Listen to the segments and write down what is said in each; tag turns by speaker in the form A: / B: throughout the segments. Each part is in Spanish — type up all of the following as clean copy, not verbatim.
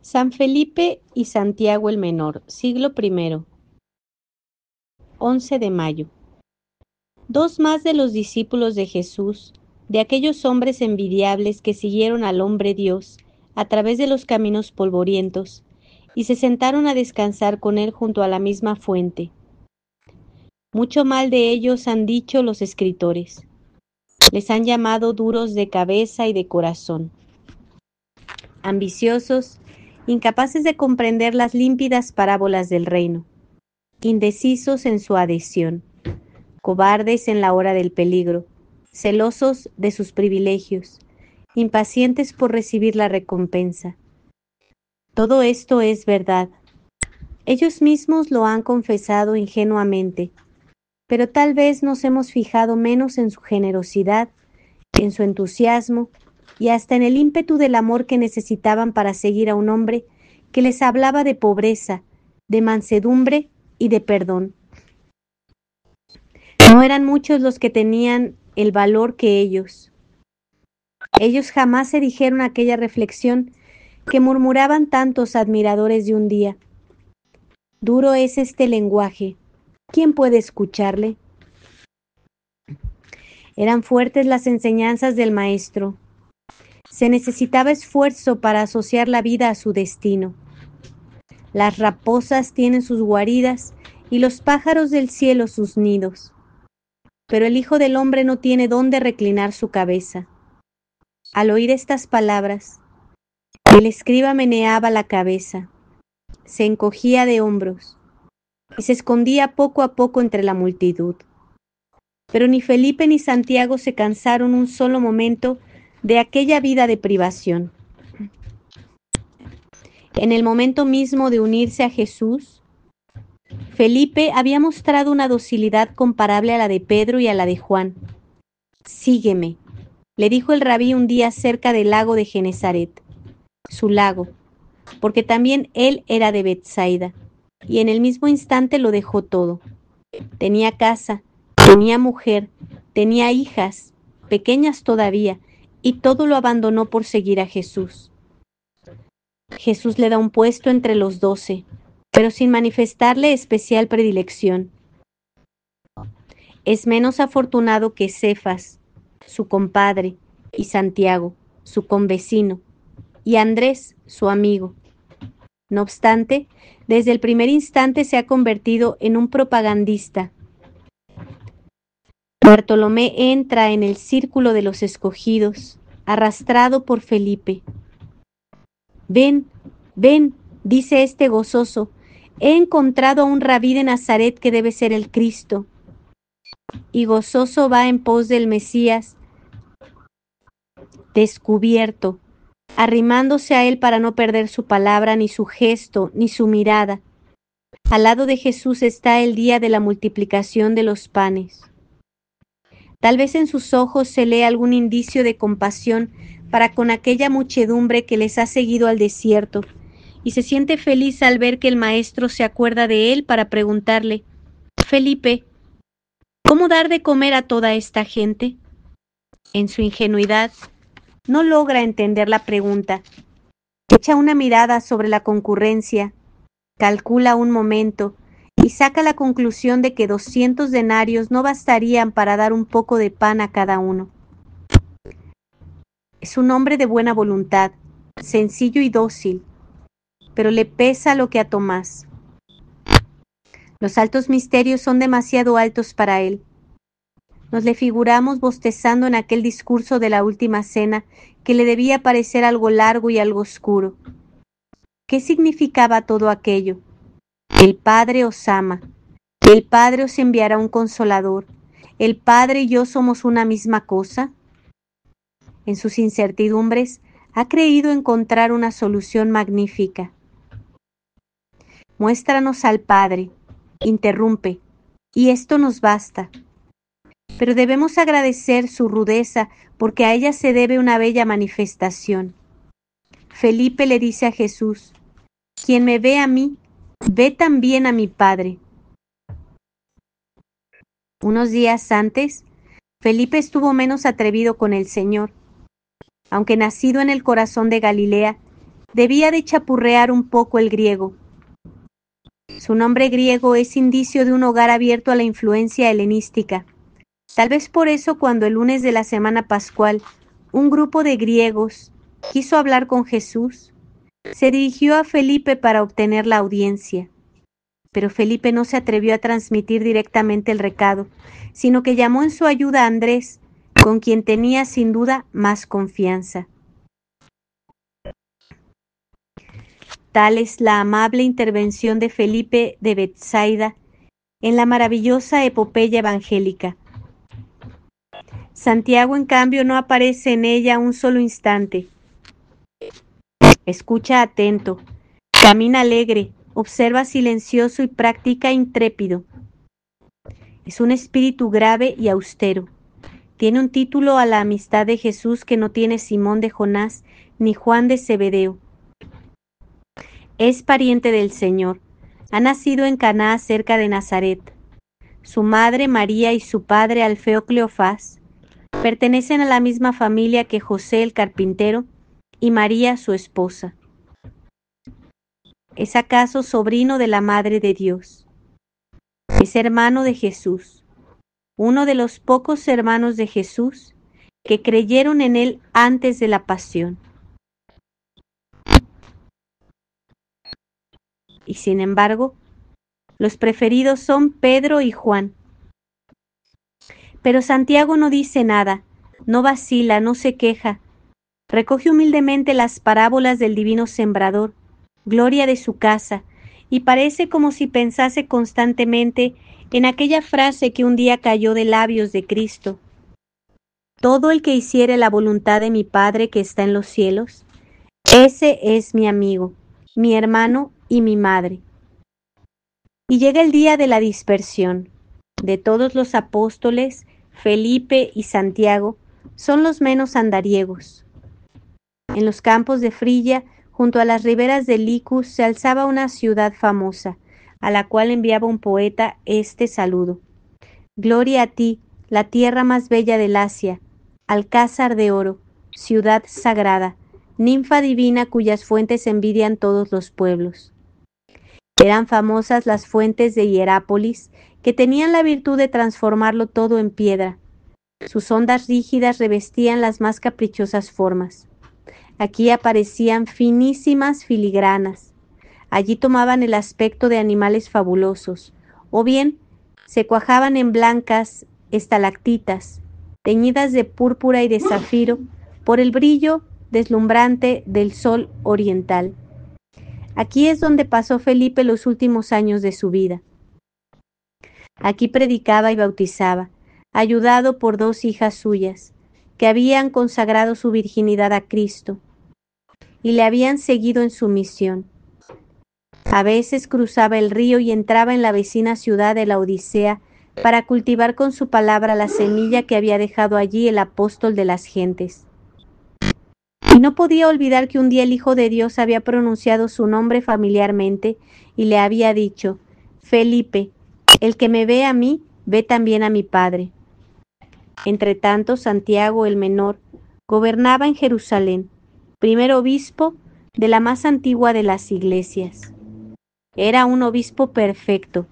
A: San Felipe y Santiago el Menor, siglo I, 11 de mayo. Dos más de los discípulos de Jesús, de aquellos hombres envidiables que siguieron al hombre Dios a través de los caminos polvorientos, y se sentaron a descansar con él junto a la misma fuente. Mucho mal de ellos han dicho los escritores. Les han llamado duros de cabeza y de corazón, ambiciosos, incapaces de comprender las límpidas parábolas del reino, indecisos en su adhesión, cobardes en la hora del peligro, celosos de sus privilegios, impacientes por recibir la recompensa. Todo esto es verdad. Ellos mismos lo han confesado ingenuamente, pero tal vez nos hemos fijado menos en su generosidad, en su entusiasmo y hasta en el ímpetu del amor que necesitaban para seguir a un hombre que les hablaba de pobreza, de mansedumbre y de perdón. No eran muchos los que tenían el valor que ellos. Ellos jamás se dijeron aquella reflexión que murmuraban tantos admiradores de un día. Duro es este lenguaje. ¿Quién puede escucharle? Eran fuertes las enseñanzas del maestro. Se necesitaba esfuerzo para asociar la vida a su destino. Las raposas tienen sus guaridas y los pájaros del cielo sus nidos. Pero el Hijo del Hombre no tiene dónde reclinar su cabeza. Al oír estas palabras, el escriba meneaba la cabeza, se encogía de hombros y se escondía poco a poco entre la multitud. Pero ni Felipe ni Santiago se cansaron un solo momento de aquella vida de privación. En el momento mismo de unirse a Jesús, Felipe había mostrado una docilidad comparable a la de Pedro y a la de Juan. «Sígueme», le dijo el rabí un día cerca del lago de Genesaret, su lago, porque también él era de Betsaida, y en el mismo instante lo dejó todo. Tenía casa, tenía mujer, tenía hijas, pequeñas todavía, y todo lo abandonó por seguir a Jesús. Jesús le da un puesto entre los 12, pero sin manifestarle especial predilección. Es menos afortunado que Cefas, su compadre, y Santiago, su convecino, y Andrés, su amigo. No obstante, desde el primer instante se ha convertido en un propagandista. Bartolomé entra en el círculo de los escogidos, arrastrado por Felipe. «Ven, ven», dice este gozoso, «he encontrado a un rabí de Nazaret que debe ser el Cristo». Y gozoso va en pos del Mesías descubierto, arrimándose a él para no perder su palabra, ni su gesto, ni su mirada. Al lado de Jesús está el día de la multiplicación de los panes. Tal vez en sus ojos se lee algún indicio de compasión para con aquella muchedumbre que les ha seguido al desierto, y se siente feliz al ver que el Maestro se acuerda de él para preguntarle: «Felipe, ¿cómo dar de comer a toda esta gente?». En su ingenuidad, no logra entender la pregunta. Echa una mirada sobre la concurrencia, calcula un momento y saca la conclusión de que 200 denarios no bastarían para dar un poco de pan a cada uno. Es un hombre de buena voluntad, sencillo y dócil, pero le pesa lo que a Tomás. Los altos misterios son demasiado altos para él. Nos le figuramos bostezando en aquel discurso de la última cena que le debía parecer algo largo y algo oscuro. ¿Qué significaba todo aquello? El Padre os ama, el Padre os enviará un consolador, el Padre y yo somos una misma cosa. En sus incertidumbres ha creído encontrar una solución magnífica. Muéstranos al Padre, interrumpe, y esto nos basta. Pero debemos agradecer su rudeza porque a ella se debe una bella manifestación. Felipe le dice a Jesús: «Quien me ve a mí, ve también a mi Padre». Unos días antes, Felipe estuvo menos atrevido con el Señor. Aunque nacido en el corazón de Galilea, Debía de chapurrear un poco el griego. Su nombre griego es indicio de un hogar abierto a la influencia helenística. Tal vez por eso, cuando el lunes de la semana pascual un grupo de griegos quiso hablar con Jesús, se dirigió a Felipe para obtener la audiencia. Pero Felipe no se atrevió a transmitir directamente el recado, sino que llamó en su ayuda a Andrés, con quien tenía sin duda más confianza. Tal es la amable intervención de Felipe de Betsaida en la maravillosa epopeya evangélica. Santiago, en cambio, no aparece en ella un solo instante. Escucha atento, camina alegre, observa silencioso y practica intrépido. Es un espíritu grave y austero. Tiene un título a la amistad de Jesús que no tiene Simón de Jonás ni Juan de Zebedeo. Es pariente del Señor. Ha nacido en Caná cerca de Nazaret. Su madre María y su padre Alfeo Cleofás pertenecen a la misma familia que José el carpintero y María su esposa. ¿Es acaso sobrino de la Madre de Dios? Es hermano de Jesús, uno de los pocos hermanos de Jesús que creyeron en él antes de la pasión. Y sin embargo, los preferidos son Pedro y Juan. Pero Santiago no dice nada, no vacila, no se queja. Recoge humildemente las parábolas del divino sembrador, gloria de su casa, y parece como si pensase constantemente en aquella frase que un día cayó de labios de Cristo: todo el que hiciere la voluntad de mi Padre que está en los cielos, ese es mi amigo, mi hermano y mi madre. Y llega el día de la dispersión. De todos los apóstoles, Felipe y Santiago son los menos andariegos. En los campos de Frigia, junto a las riberas del Licus, se alzaba una ciudad famosa, a la cual enviaba un poeta este saludo: gloria a ti, la tierra más bella del Asia, alcázar de oro, ciudad sagrada, ninfa divina cuyas fuentes envidian todos los pueblos. Eran famosas las fuentes de Hierápolis, que tenían la virtud de transformarlo todo en piedra. Sus ondas rígidas revestían las más caprichosas formas. Aquí aparecían finísimas filigranas. Allí tomaban el aspecto de animales fabulosos, o bien se cuajaban en blancas estalactitas, teñidas de púrpura y de zafiro por el brillo deslumbrante del sol oriental. Aquí es donde pasó Felipe los últimos años de su vida. Aquí predicaba y bautizaba, ayudado por dos hijas suyas, que habían consagrado su virginidad a Cristo y le habían seguido en su misión. A veces cruzaba el río y entraba en la vecina ciudad de la Odisea para cultivar con su palabra la semilla que había dejado allí el apóstol de las gentes. Y no podía olvidar que un día el Hijo de Dios había pronunciado su nombre familiarmente y le había dicho: Felipe, el que me ve a mí, ve también a mi Padre. Entretanto, Santiago el menor gobernaba en Jerusalén, primer obispo de la más antigua de las iglesias. Era un obispo perfecto,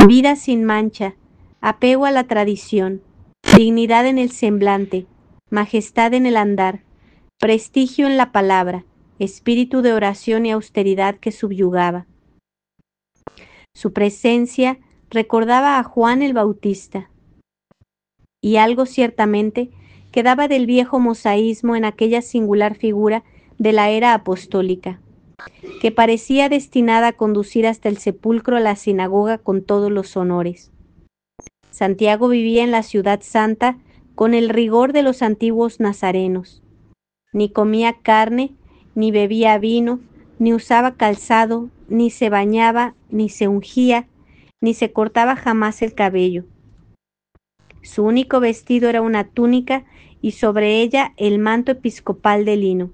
A: vida sin mancha, apego a la tradición, dignidad en el semblante, majestad en el andar, prestigio en la palabra, espíritu de oración y austeridad que subyugaba. Su presencia recordaba a Juan el Bautista, y algo ciertamente quedaba del viejo mosaísmo en aquella singular figura de la era apostólica, que parecía destinada a conducir hasta el sepulcro a la sinagoga con todos los honores. Santiago vivía en la ciudad santa con el rigor de los antiguos nazarenos. Ni comía carne, ni bebía vino, ni usaba calzado, ni se bañaba, ni se ungía, ni se cortaba jamás el cabello. Su único vestido era una túnica y sobre ella el manto episcopal de lino.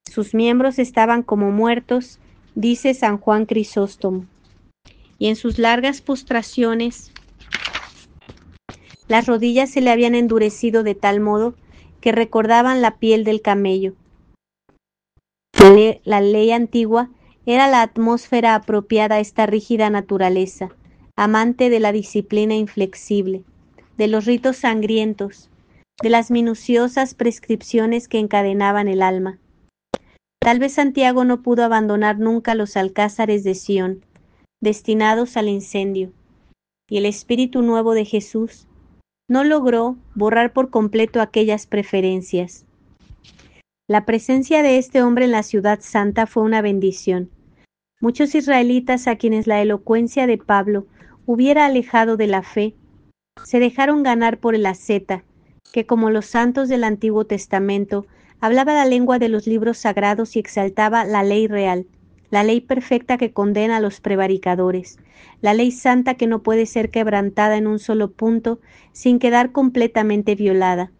A: Sus miembros estaban como muertos, dice San Juan Crisóstomo, y en sus largas postraciones las rodillas se le habían endurecido de tal modo que recordaban la piel del camello. La ley antigua era la atmósfera apropiada a esta rígida naturaleza, amante de la disciplina inflexible, de los ritos sangrientos, de las minuciosas prescripciones que encadenaban el alma. Tal vez Santiago no pudo abandonar nunca los alcázares de Sión, destinados al incendio, y el Espíritu nuevo de Jesús no logró borrar por completo aquellas preferencias. La presencia de este hombre en la ciudad santa fue una bendición. Muchos israelitas a quienes la elocuencia de Pablo hubiera alejado de la fe, se dejaron ganar por el asceta, que como los santos del Antiguo Testamento, hablaba la lengua de los libros sagrados y exaltaba la ley real, la ley perfecta que condena a los prevaricadores, la ley santa que no puede ser quebrantada en un solo punto sin quedar completamente violada.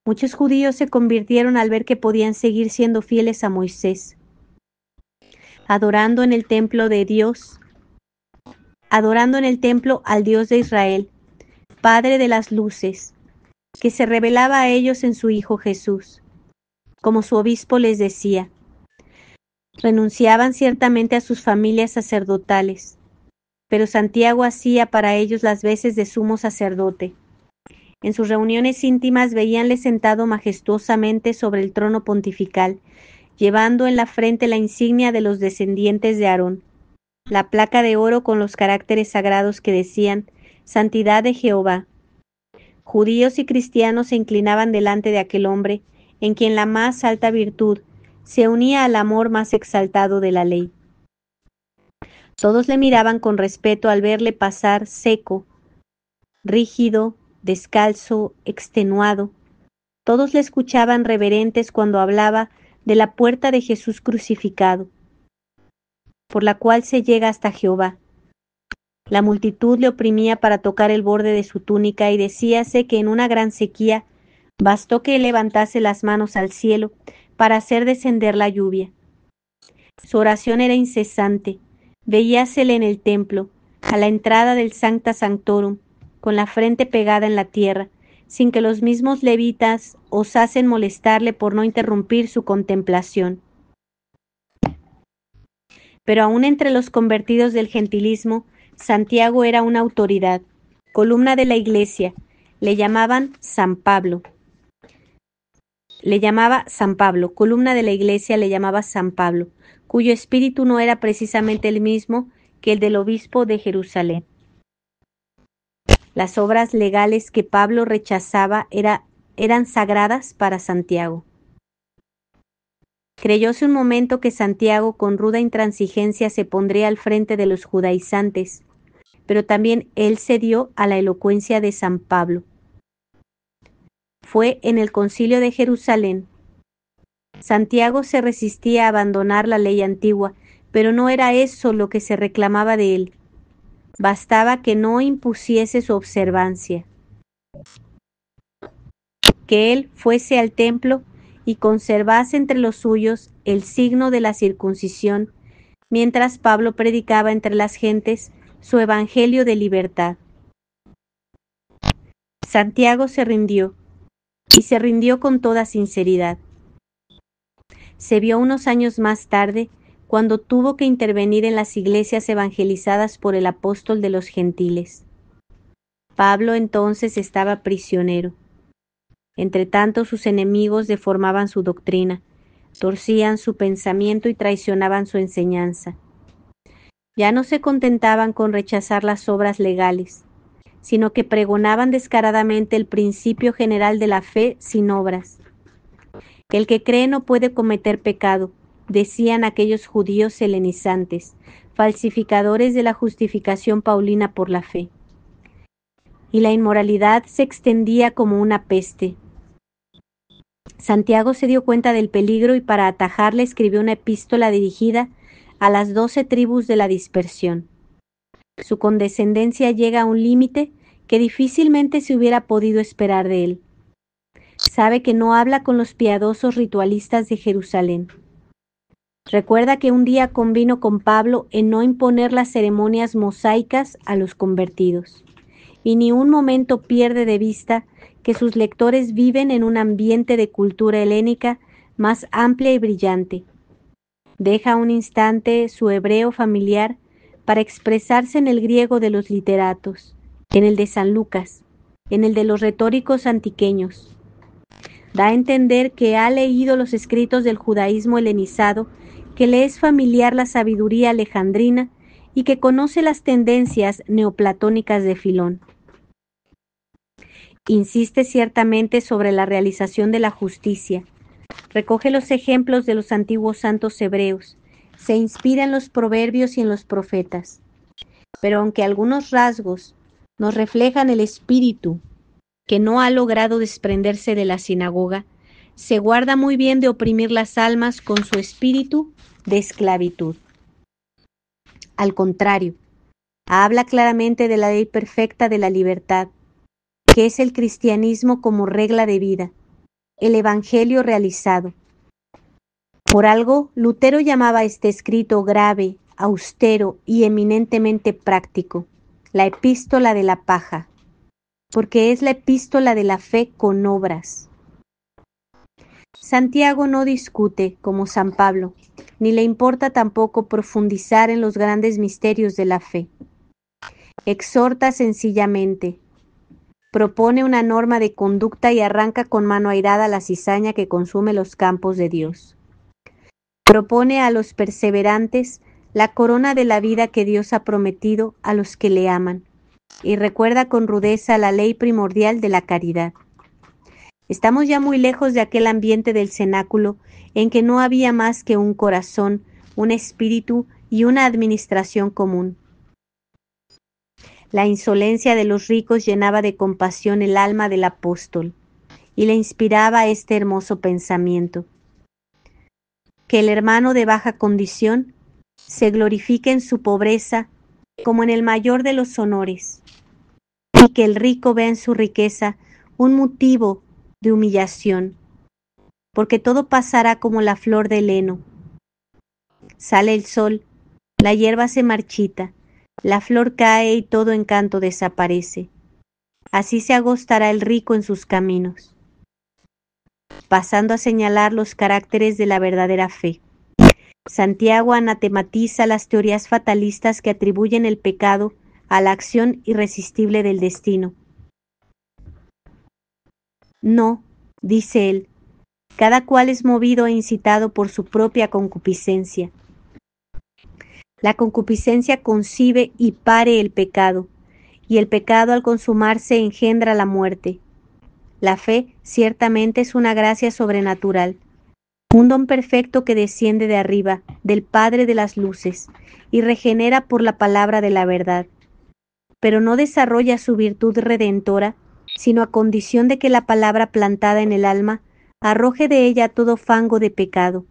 A: Muchos judíos se convirtieron al ver que podían seguir siendo fieles a Moisés, adorando en el templo al Dios de Israel, Padre de las luces, que se revelaba a ellos en su Hijo Jesús. Como su obispo les decía, renunciaban ciertamente a sus familias sacerdotales, pero Santiago hacía para ellos las veces de sumo sacerdote. En sus reuniones íntimas veíanle sentado majestuosamente sobre el trono pontifical, llevando en la frente la insignia de los descendientes de Aarón, la placa de oro con los caracteres sagrados que decían Santidad de Jehová. Judíos y cristianos se inclinaban delante de aquel hombre, en quien la más alta virtud se unía al amor más exaltado de la ley. Todos le miraban con respeto al verle pasar seco, rígido, descalzo, extenuado. Todos le escuchaban reverentes cuando hablaba de la puerta de Jesús crucificado, por la cual se llega hasta Jehová. La multitud le oprimía para tocar el borde de su túnica y decíase que en una gran sequía bastó que él levantase las manos al cielo para hacer descender la lluvia. Su oración era incesante, veíasele en el templo, a la entrada del Sancta Sanctorum, con la frente pegada en la tierra, sin que los mismos levitas osasen molestarle por no interrumpir su contemplación. Pero aún entre los convertidos del gentilismo, Santiago era una autoridad, columna de la Iglesia, le llamaban San Pablo. Columna de la Iglesia le llamaba San Pablo, cuyo espíritu no era precisamente el mismo que el del obispo de Jerusalén. Las obras legales que Pablo rechazaba eran sagradas para Santiago. Creyóse un momento que Santiago con ruda intransigencia se pondría al frente de los judaizantes, pero también él cedió a la elocuencia de San Pablo. Fue en el Concilio de Jerusalén. Santiago se resistía a abandonar la ley antigua, pero no era eso lo que se reclamaba de él. Bastaba que no impusiese su observancia, que él fuese al templo y conservase entre los suyos el signo de la circuncisión, mientras Pablo predicaba entre las gentes su evangelio de libertad. Santiago se rindió, y se rindió con toda sinceridad. Se vio unos años más tarde, cuando tuvo que intervenir en las iglesias evangelizadas por el apóstol de los gentiles. Pablo entonces estaba prisionero. Entretanto, sus enemigos deformaban su doctrina, torcían su pensamiento y traicionaban su enseñanza. Ya no se contentaban con rechazar las obras legales, sino que pregonaban descaradamente el principio general de la fe sin obras. El que cree no puede cometer pecado, decían aquellos judíos helenizantes, falsificadores de la justificación paulina por la fe. Y la inmoralidad se extendía como una peste. Santiago se dio cuenta del peligro y para atajarle escribió una epístola dirigida a las 12 tribus de la dispersión. Su condescendencia llega a un límite que difícilmente se hubiera podido esperar de él. Sabe que no habla con los piadosos ritualistas de Jerusalén. Recuerda que un día convino con Pablo en no imponer las ceremonias mosaicas a los convertidos, y ni un momento pierde de vista que sus lectores viven en un ambiente de cultura helénica más amplia y brillante, Deja un instante su hebreo familiar para expresarse en el griego de los literatos, en el de San Lucas, en el de los retóricos antiqueños. Da a entender que ha leído los escritos del judaísmo helenizado, que le es familiar la sabiduría alejandrina y que conoce las tendencias neoplatónicas de Filón. Insiste ciertamente sobre la realización de la justicia, recoge los ejemplos de los antiguos santos hebreos, se inspira en los proverbios y en los profetas. Pero aunque algunos rasgos nos reflejan el espíritu que no ha logrado desprenderse de la sinagoga, se guarda muy bien de oprimir las almas con su espíritu de esclavitud. Al contrario, habla claramente de la ley perfecta de la libertad, que es el cristianismo como regla de vida, el evangelio realizado. Por algo, Lutero llamaba este escrito grave, austero y eminentemente práctico, la epístola de la paja, porque es la epístola de la fe con obras. Santiago no discute, como San Pablo, ni le importa tampoco profundizar en los grandes misterios de la fe. Exhorta sencillamente, propone una norma de conducta y arranca con mano airada la cizaña que consume los campos de Dios. Propone a los perseverantes la corona de la vida que Dios ha prometido a los que le aman, y recuerda con rudeza la ley primordial de la caridad. Estamos ya muy lejos de aquel ambiente del cenáculo en que no había más que un corazón, un espíritu y una administración común. La insolencia de los ricos llenaba de compasión el alma del apóstol y le inspiraba este hermoso pensamiento: que el hermano de baja condición se glorifique en su pobreza como en el mayor de los honores, y que el rico vea en su riqueza un motivo de humillación, porque todo pasará como la flor del heno. Sale el sol, la hierba se marchita, la flor cae y todo encanto desaparece. Así se agostará el rico en sus caminos, pasando a señalar los caracteres de la verdadera fe. Santiago anatematiza las teorías fatalistas que atribuyen el pecado a la acción irresistible del destino. No, dice él, cada cual es movido e incitado por su propia concupiscencia. La concupiscencia concibe y pare el pecado, y el pecado al consumarse engendra la muerte. La fe ciertamente es una gracia sobrenatural, un don perfecto que desciende de arriba, del Padre de las luces, y regenera por la palabra de la verdad, pero no desarrolla su virtud redentora, sino a condición de que la palabra plantada en el alma arroje de ella todo fango de pecado,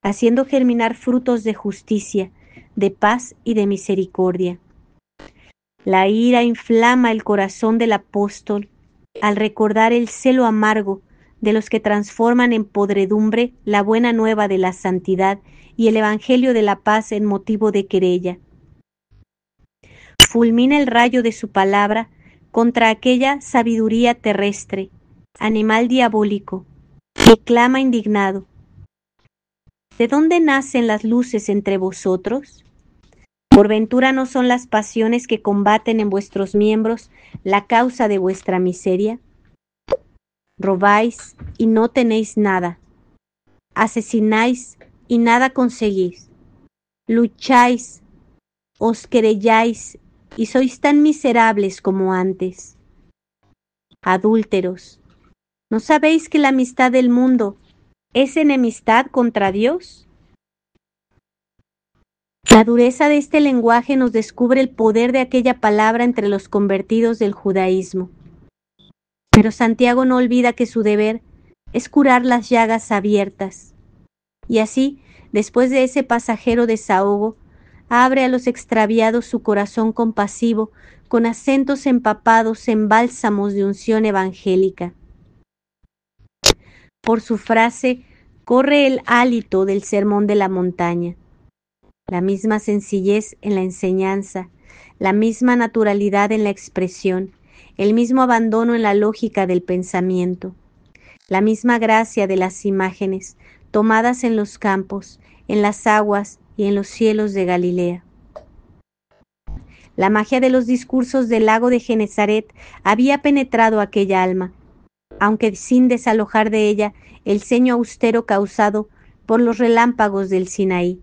A: haciendo germinar frutos de justicia, de paz y de misericordia. La ira inflama el corazón del apóstol al recordar el celo amargo de los que transforman en podredumbre la buena nueva de la santidad y el evangelio de la paz en motivo de querella. Fulmina el rayo de su palabra contra aquella sabiduría terrestre, animal diabólico, y clama indignado: ¿de dónde nacen las luces entre vosotros? ¿Por ventura no son las pasiones que combaten en vuestros miembros la causa de vuestra miseria? Robáis y no tenéis nada, asesináis y nada conseguís, lucháis, os querelláis y sois tan miserables como antes. Adúlteros, ¿no sabéis que la amistad del mundo es enemistad contra Dios? La dureza de este lenguaje nos descubre el poder de aquella palabra entre los convertidos del judaísmo. Pero Santiago no olvida que su deber es curar las llagas abiertas. Y así, después de ese pasajero desahogo, abre a los extraviados su corazón compasivo con acentos empapados en bálsamos de unción evangélica. Por su frase corre el hálito del Sermón de la Montaña. La misma sencillez en la enseñanza, la misma naturalidad en la expresión, el mismo abandono en la lógica del pensamiento, la misma gracia de las imágenes tomadas en los campos, en las aguas y en los cielos de Galilea. La magia de los discursos del lago de Genezaret había penetrado aquella alma, aunque sin desalojar de ella el ceño austero causado por los relámpagos del Sinaí.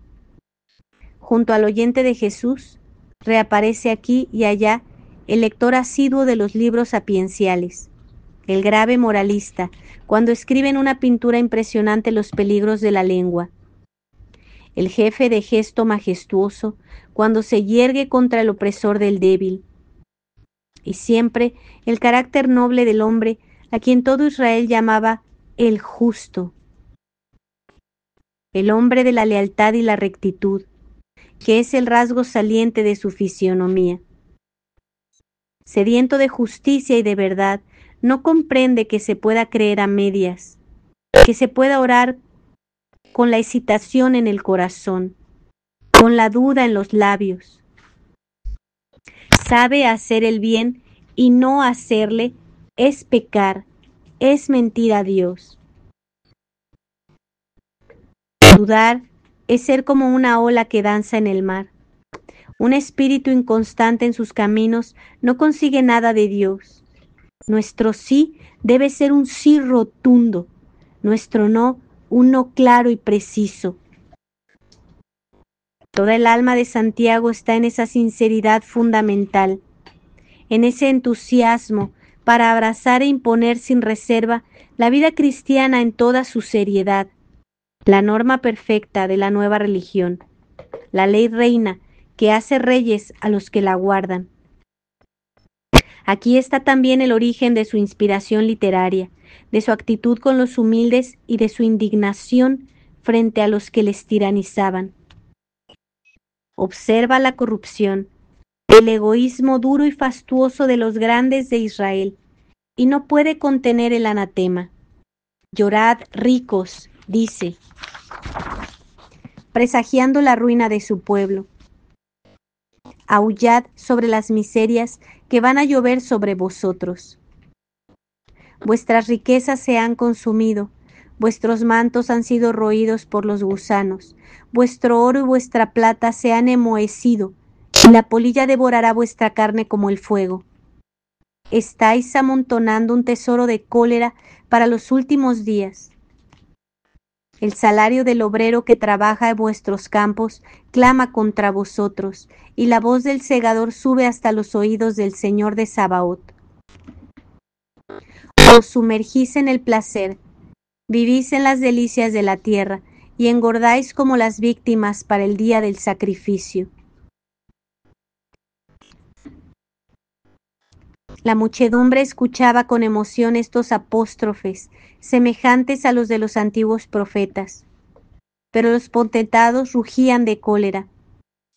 A: Junto al oyente de Jesús, reaparece aquí y allá el lector asiduo de los libros sapienciales, el grave moralista, cuando escribe en una pintura impresionante los peligros de la lengua, el jefe de gesto majestuoso, cuando se yergue contra el opresor del débil, y siempre el carácter noble del hombre, a quien todo Israel llamaba el justo, el hombre de la lealtad y la rectitud, que es el rasgo saliente de su fisionomía. Sediento de justicia y de verdad, no comprende que se pueda creer a medias, que se pueda orar con la hesitación en el corazón, con la duda en los labios. Sabe hacer el bien y no hacerle es pecar, es mentir a Dios. Dudar es ser como una ola que danza en el mar. Un espíritu inconstante en sus caminos no consigue nada de Dios. Nuestro sí debe ser un sí rotundo, nuestro no un no claro y preciso. Toda el alma de Santiago está en esa sinceridad fundamental, en ese entusiasmo para abrazar e imponer sin reserva la vida cristiana en toda su seriedad, la norma perfecta de la nueva religión, la ley reina que hace reyes a los que la guardan. Aquí está también el origen de su inspiración literaria, de su actitud con los humildes y de su indignación frente a los que les tiranizaban. Observa la corrupción, el egoísmo duro y fastuoso de los grandes de Israel, y no puede contener el anatema. Llorad, ricos, dice, presagiando la ruina de su pueblo. Aullad sobre las miserias que van a llover sobre vosotros. Vuestras riquezas se han consumido, vuestros mantos han sido roídos por los gusanos, vuestro oro y vuestra plata se han enmohecido, y la polilla devorará vuestra carne como el fuego. Estáis amontonando un tesoro de cólera para los últimos días. El salario del obrero que trabaja en vuestros campos clama contra vosotros, y la voz del segador sube hasta los oídos del Señor de Sabaoth. Os sumergís en el placer, vivís en las delicias de la tierra, y engordáis como las víctimas para el día del sacrificio. La muchedumbre escuchaba con emoción estos apóstrofes, semejantes a los de los antiguos profetas. Pero los potentados rugían de cólera.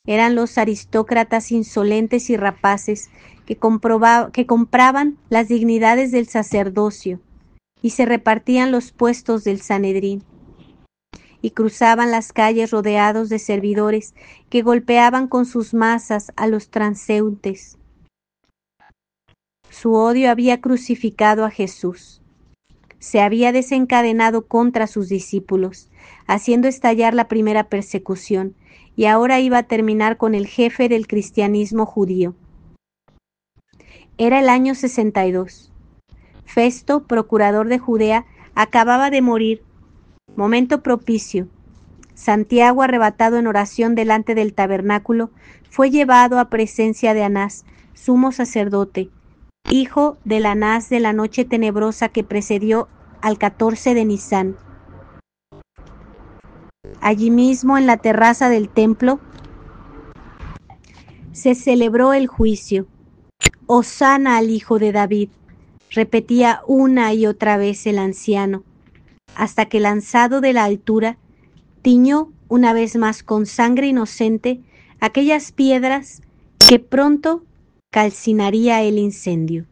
A: Eran los aristócratas insolentes y rapaces que compraban las dignidades del sacerdocio y se repartían los puestos del Sanedrín. Y cruzaban las calles rodeados de servidores que golpeaban con sus mazas a los transeúntes. Su odio había crucificado a Jesús. Se había desencadenado contra sus discípulos, haciendo estallar la primera persecución, y ahora iba a terminar con el jefe del cristianismo judío. Era el año 62. Festo, procurador de Judea, acababa de morir. Momento propicio. Santiago, arrebatado en oración delante del tabernáculo, fue llevado a presencia de Anás, sumo sacerdote, hijo del Anás de la noche tenebrosa que precedió al 14 de Nisán. Allí mismo, en la terraza del templo, se celebró el juicio. Hosana al Hijo de David, repetía una y otra vez el anciano, hasta que lanzado de la altura, tiñó una vez más con sangre inocente aquellas piedras que pronto calcinaría el incendio.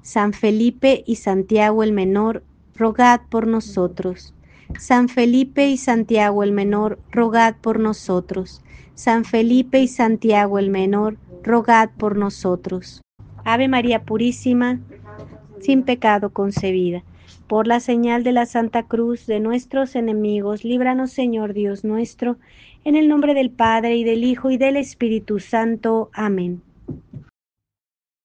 A: San Felipe y Santiago el Menor, rogad por nosotros. San Felipe y Santiago el Menor, rogad por nosotros. San Felipe y Santiago el Menor, rogad por nosotros. Ave María Purísima, sin pecado concebida. Por la señal de la Santa Cruz de nuestros enemigos, líbranos, Señor Dios nuestro, en el nombre del Padre, y del Hijo, y del Espíritu Santo. Amén.